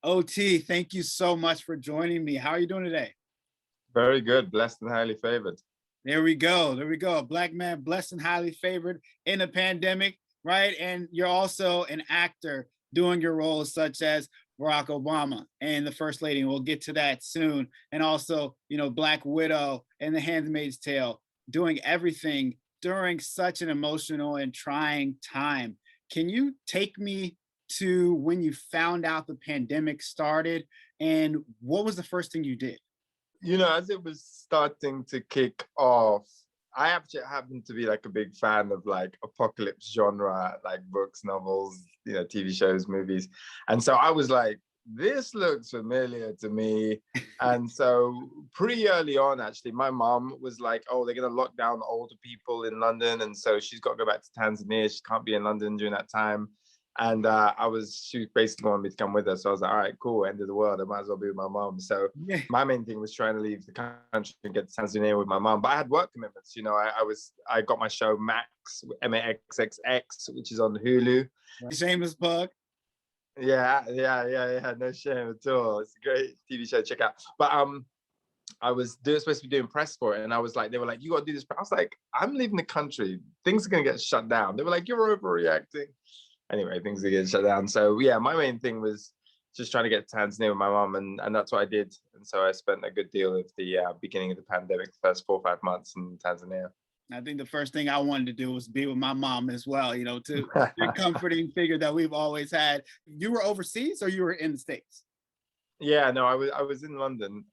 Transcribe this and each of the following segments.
OT, thank you so much for joining me. How are you doing today? Very good, blessed and highly favored. There we go. There we go. A black man blessed and highly favored in a pandemic, right? And you're also an actor doing your roles such as Barack Obama and the First Lady. And we'll get to that soon. And also, Black Widow and The Handmaid's Tale, doing everything during such an emotional and trying time. Can you take me to when you found out the pandemic started and what was the first thing you did? As it was starting to kick off, I actually happen to be like a big fan of like apocalypse genre, like books, novels, TV shows, movies. And so I was like, this looks familiar to me. And so pretty early on, actually, my mom was like, oh, they're going to lock down older people in London. And so she's got to go back to Tanzania. She can't be in London during that time. And she basically wanted me to come with her. So I was like, all right, cool, end of the world. I might as well be with my mom. So Yeah. my main thing was trying to leave the country and get to Tanzania with my mom. But I had work commitments. I got my show Maxxx, Maxxx, which is on Hulu. Shameless plug. Yeah. No shame at all. It's a great TV show. Check out. But I was supposed to be doing press for it, and I was like, they were like, you got to do this. I was like, I'm leaving the country. Things are gonna get shut down. They were like, you're overreacting. Anyway, things are getting shut down. So yeah, my main thing was just trying to get to Tanzania with my mom, and that's what I did. And so I spent a good deal of the beginning of the pandemic, the first 4 or 5 months in Tanzania. I think the first thing I wanted to do was be with my mom as well, to the comforting figure that we've always had. You were overseas or you were in the States? Yeah, no, I was in London.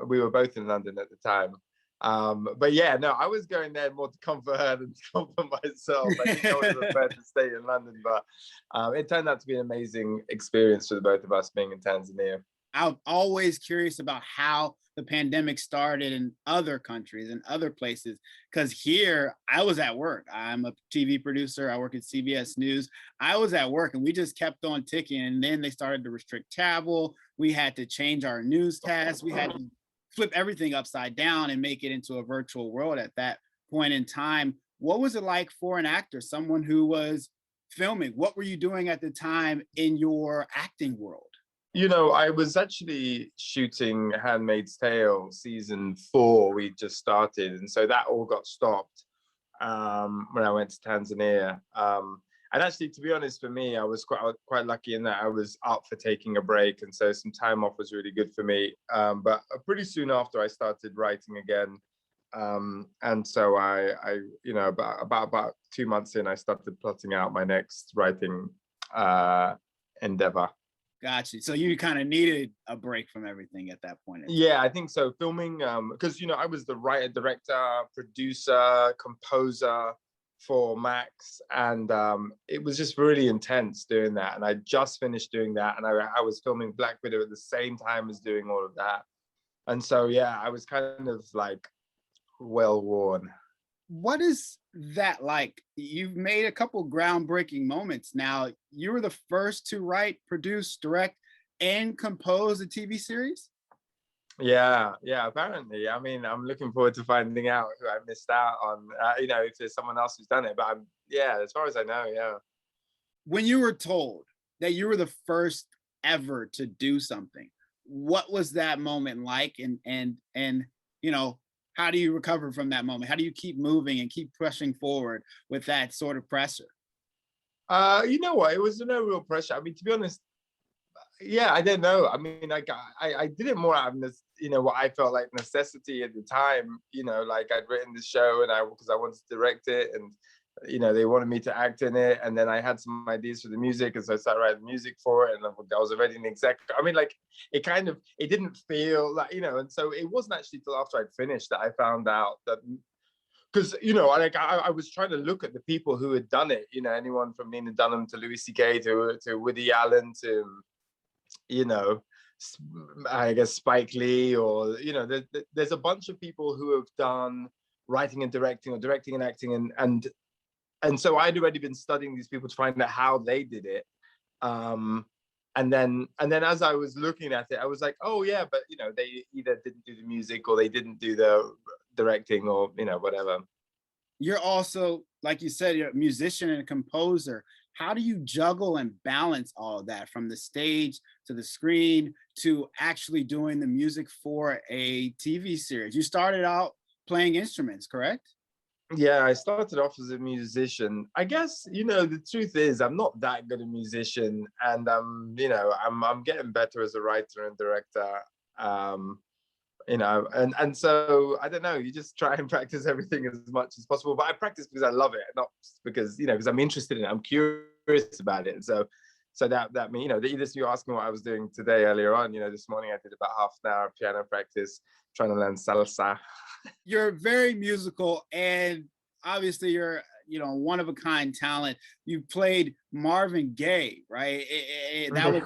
We were both in London at the time. But yeah, no, I was going there more to comfort her than to comfort myself. I think I would have preferred to stay in London, but it turned out to be an amazing experience for the both of us being in Tanzania. I'm always curious about how the pandemic started in other countries and other places. Because here, I was at work. I'm a TV producer. I work at CBS News. I was at work and we just kept on ticking. And then they started to restrict travel. We had to change our newscasts. We had to flip everything upside down and make it into a virtual world at that point in time. What was it like for an actor, someone who was filming? What were you doing at the time in your acting world? I was actually shooting Handmaid's Tale season 4. We just started, and so that all got stopped when I went to Tanzania. And actually, to be honest, for me, I was quite lucky in that I was up for taking a break, and so some time off was really good for me. But pretty soon after, I started writing again, and so about 2 months in, I started plotting out my next writing endeavor. Gotcha. So you kind of needed a break from everything at that point. Yeah, I think so. Filming, because I was the writer, director, producer, composer for Maxxx, and it was just really intense doing that. And I just finished doing that, and I was filming Black Widow at the same time as doing all of that. And so yeah, I was kind of like well worn. What is that like? You've made a couple groundbreaking moments now. You were the first to write, produce, direct, and compose a TV series? Yeah, apparently. I mean, I'm looking forward to finding out who I missed out on, if there's someone else who's done it. But as far as I know, yeah. When you were told that you were the first ever to do something, what was that moment like? And how do you recover from that moment? How do you keep moving and keep pushing forward with that sort of pressure? You know what? It was no real pressure. I mean, to be honest, yeah, I don't know. I mean, I did it more out of what I felt like necessity at the time. Like I'd written the show and because I wanted to direct it, and they wanted me to act in it, and then I had some ideas for the music, and so I started writing music for it, and I was already an exec. I mean, like it didn't feel like and so it wasn't actually till after I'd finished that I found out that. Because I was trying to look at the people who had done it, anyone from Nina Dunham to Louis C.K. to Woody Allen to I guess Spike Lee, or there's a bunch of people who have done writing and directing, or directing and acting, and so I'd already been studying these people to find out how they did it. And then as I was looking at it, I was like, oh yeah, but they either didn't do the music or they didn't do the directing, or whatever. You're also, like you said, you're a musician and a composer. How do you juggle and balance all of that, from the stage to the screen to actually doing the music for a TV series. You started out playing instruments, correct? Yeah, I started off as a musician. I guess, the truth is I'm not that good a musician, and I'm getting better as a writer and director. Um, and so I don't know, you just try and practice everything as much as possible. But I practice because I love it, not because, because I'm interested in it, I'm curious about it. So that means, you asked me what I was doing today earlier on, this morning I did about half an hour of piano practice trying to learn salsa. You're very musical, and obviously you're one of a kind talent. You played Marvin Gaye, right?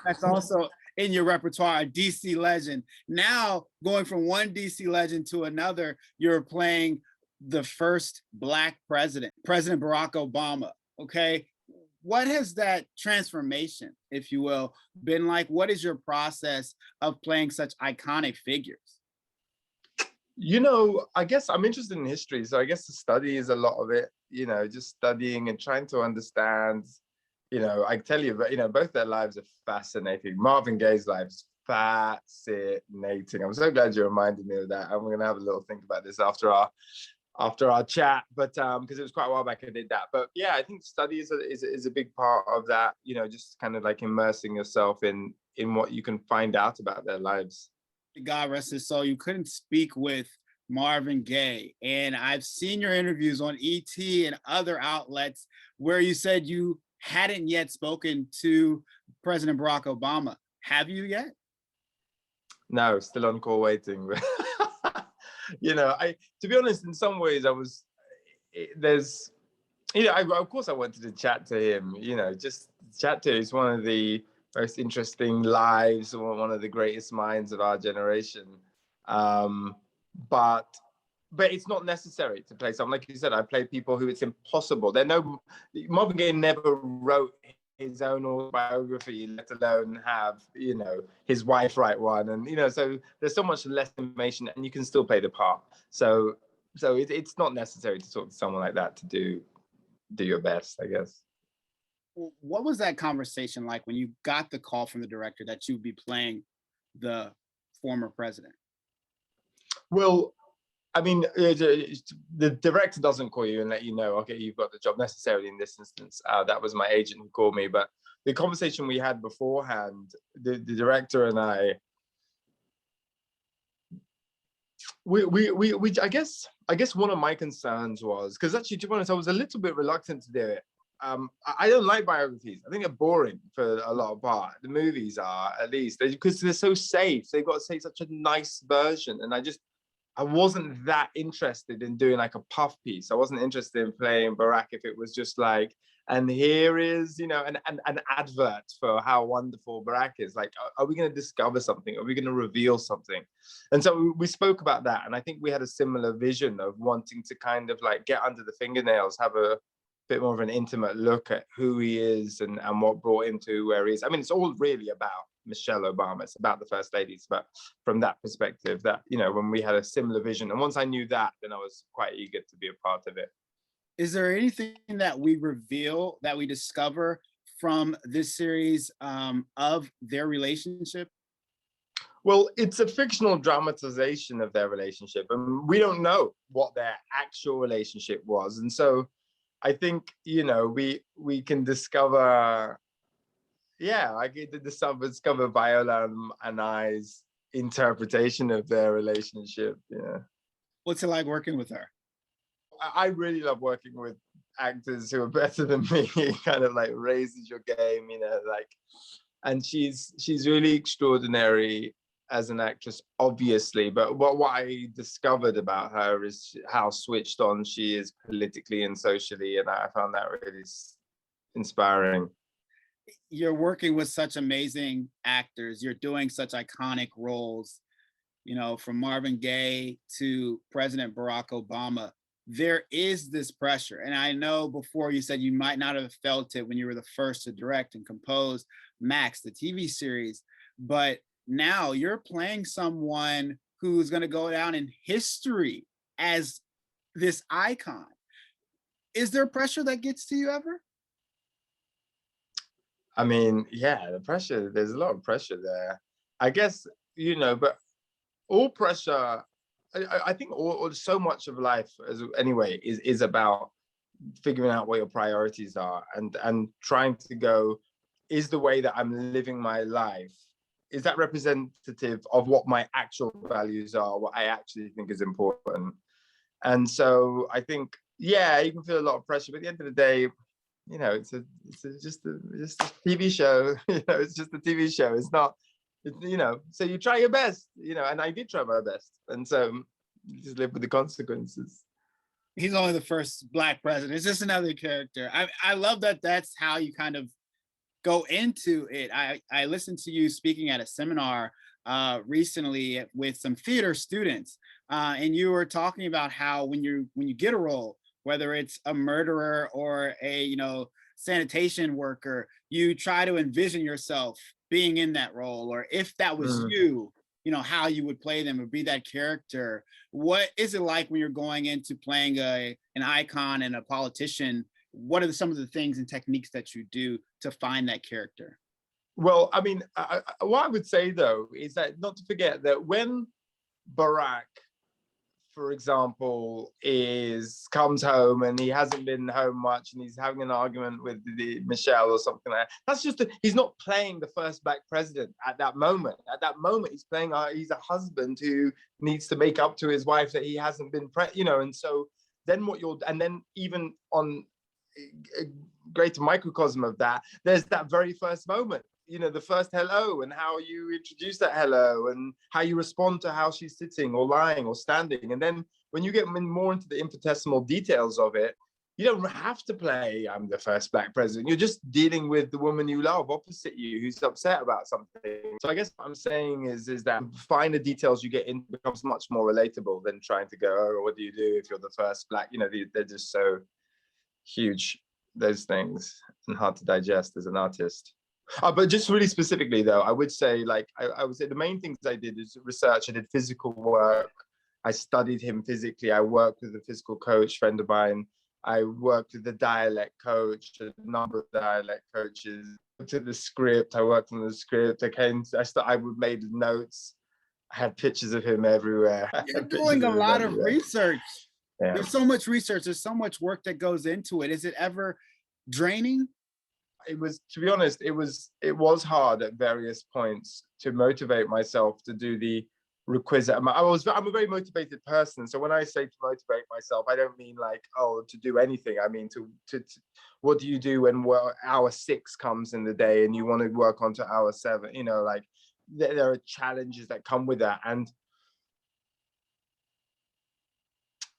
That's also in your repertoire, a DC legend. Now going from one DC legend to another, you're playing the first Black president, President Barack Obama. Okay, what has that transformation, if you will, been like? What is your process of playing such iconic figures? I guess I'm interested in history, so I guess the study is a lot of it, just studying and trying to understand. I tell you, but both their lives are fascinating. Marvin Gaye's life is fascinating. I'm so glad you reminded me of that. I'm gonna have a little think about this after our chat, but because it was quite a while back I did that. But yeah, I think study is a big part of that. Just kind of like immersing yourself in what you can find out about their lives. God rest his soul, you couldn't speak with Marvin Gaye. And I've seen your interviews on ET and other outlets where you said you hadn't yet spoken to President Barack Obama. Have you yet? No, still on call waiting. I to be honest, in some ways there's of course I wanted to chat to him, just chat to him. He's one of the most interesting lives, one of the greatest minds of our generation. But it's not necessary to play someone. Like you said, I play people who it's impossible. Marvin Gaye never wrote his own autobiography, let alone have, his wife write one. And, so there's so much less information and you can still play the part. So it's not necessary to talk to someone like that to do your best, I guess. What was that conversation like when you got the call from the director that you'd be playing the former president? Well, I mean, the director doesn't call you and let you know, okay, you've got the job necessarily in this instance. That was my agent who called me. But the conversation we had beforehand, the director and I, I guess one of my concerns was, because actually, to be honest, I was a little bit reluctant to do it. I don't like biographies. I think they're boring for a lot of part. The movies are, at least, because they're so safe. They've got to say such a nice version. And I wasn't that interested in doing like a puff piece. I wasn't interested in playing Barack if it was just like, and here is, an advert for how wonderful Barack is. Like, are we going to discover something? Are we going to reveal something? And so we spoke about that. And I think we had a similar vision of wanting to kind of like get under the fingernails, have a bit more of an intimate look at who he is and what brought him to where he is. I mean, it's all really about Michelle Obama. It's about the first ladies, but from that perspective, that, when we had a similar vision, and once I knew that, then I was quite eager to be a part of it. Is there anything that we reveal, that we discover from this series of their relationship? Well, it's a fictional dramatization of their relationship, and we don't know what their actual relationship was. And so I think, we can discover, I get to discover Viola and I's interpretation of their relationship. Yeah. What's it like working with her? I really love working with actors who are better than me. Kind of like raises your game, and she's really extraordinary as an actress, obviously. But what I discovered about her is how switched on she is politically and socially, and I found that really inspiring. You're working with such amazing actors. You're doing such iconic roles, from Marvin Gaye to President Barack Obama. There is this pressure. And I know before you said you might not have felt it when you were the first to direct and compose Maxxx, the TV series, but now you're playing someone who's going to go down in history as this icon. Is there pressure that gets to you ever? I mean, yeah, the pressure, there's a lot of pressure there. I guess, but all pressure, I think so much of life anyway is about figuring out what your priorities are and trying to go, is the way that I'm living my life, is that representative of what my actual values are, what I actually think is important? And so I think, yeah, you can feel a lot of pressure, but at the end of the day, just a TV show. It's just a TV show. It's not, so you try your best, and I did try my best. And so you just live with the consequences. He's only the first Black president. It's just another character. I love that that's how you kind of go into it. I listened to you speaking at a seminar recently with some theater students, and you were talking about how when you get a role, whether it's a murderer or a sanitation worker, you try to envision yourself being in that role, or if that was you, how you would play them or be that character. What is it like when you're going into playing an icon and a politician? What are some of the things and techniques that you do to find that character? Well, I mean, what I would say though is that not to forget that when Barack, for example, comes home and he hasn't been home much and he's having an argument with Michelle or something like that. That's just he's not playing the first Black president at that moment. At that moment, he's playing he's a husband who needs to make up to his wife that he hasn't been and so then and then even on a greater microcosm of that, there's that very first moment, the first hello, and how you introduce that hello and how you respond to how she's sitting or lying or standing. And then when you get more into the infinitesimal details of it, you don't have to play I'm the first Black president. You're just dealing with the woman you love opposite you who's upset about something. So I guess what I'm saying is that find the details you get in becomes much more relatable than trying to go, oh, what do you do if you're the first Black? They're just so huge, those things, and hard to digest as an artist. But just really specifically though, I would say I would say the main things I did is research. I did physical work. I studied him physically. I worked with a physical coach friend of mine. I worked with the dialect coach, a number of dialect coaches. I looked at the script. I worked on the script. I made notes. I had pictures of him everywhere. You're doing a lot of research. Yeah. There's so much research. There's so much work that goes into it. Is it ever draining? It was, to be honest, it was hard at various points to motivate myself to do the requisite. I'm a very motivated person. So when I say to motivate myself, I don't mean to do anything. I mean to what do you do when hour 6 comes in the day and you want to work onto hour 7? There are challenges that come with that. And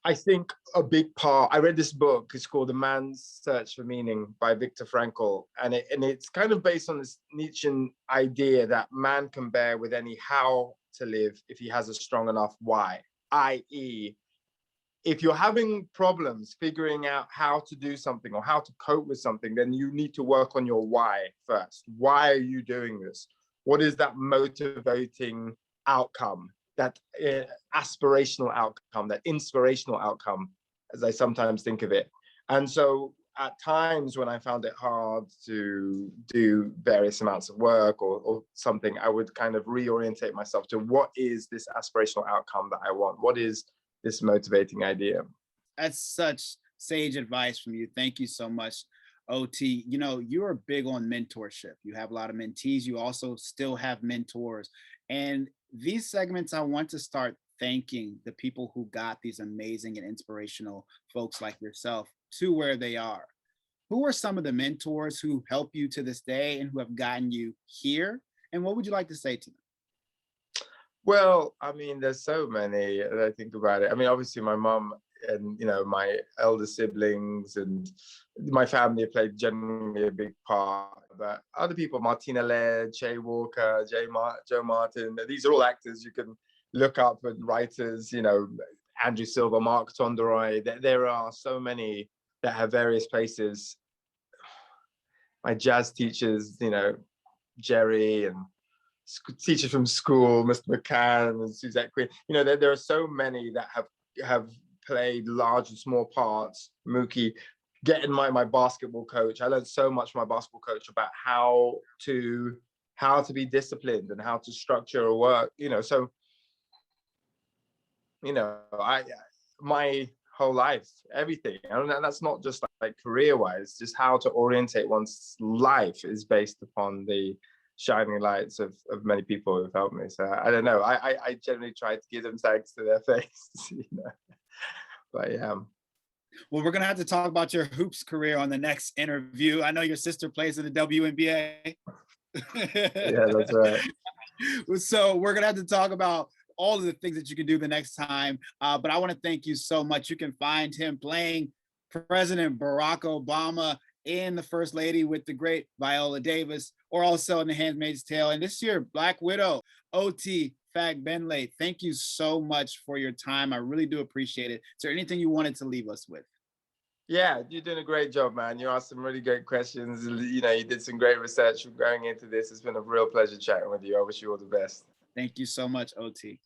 I think a big part, I read this book, it's called The Man's Search for Meaning by Viktor Frankl. And it's kind of based on this Nietzschean idea that man can bear with any how to live if he has a strong enough why. I.e., if you're having problems figuring out how to do something or how to cope with something, then you need to work on your why first. Why are you doing this? What is that motivating outcome? That aspirational outcome, that inspirational outcome, as I sometimes think of it. And so at times when I found it hard to do various amounts of work or something, I would kind of reorientate myself to what is this aspirational outcome that I want? What is this motivating idea? That's such sage advice from you. Thank you so much, OT. You are big on mentorship. You have a lot of mentees. You also still have mentors. And these segments, I want to start thanking the people who got these amazing and inspirational folks like yourself to where they are. Who are some of the mentors who help you to this day and who have gotten you here? And what would you like to say to them? Well, I mean, there's so many that I think about it. I mean, obviously my mom and, my elder siblings and my family played generally a big part. But other people, Martina Laird, Jay Walker, Joe Martin, these are all actors you can look up, and writers, Andrew Silver, Mark Tonderoy. There are so many that have various places. My jazz teachers, Jerry, and teachers from school, Mr. McCann and Suzette Quinn. There are so many that have played large and small parts. Mookie, getting my basketball coach. I learned so much from my basketball coach about how to be disciplined and how to structure a work, so my whole life, everything, and that's not just like career wise, just how to orientate one's life is based upon the shining lights of many people who've helped me. So I don't know, I generally try to give them thanks to their face, but yeah. Well, we're gonna have to talk about your hoops career on the next interview. I know your sister plays in the WNBA. Yeah, that's right. So we're gonna have to talk about all of the things that you can do the next time. But I want to thank you so much. You can find him playing President Barack Obama in The First Lady with the great Viola Davis, or also in The Handmaid's Tale. And this year, Black Widow, OT Fagbenle. Thank you so much for your time. I really do appreciate it. Is there anything you wanted to leave us with? Yeah, you're doing a great job, man. You asked some really great questions. You did some great research going into this. It's been a real pleasure chatting with you. I wish you all the best. Thank you so much, OT.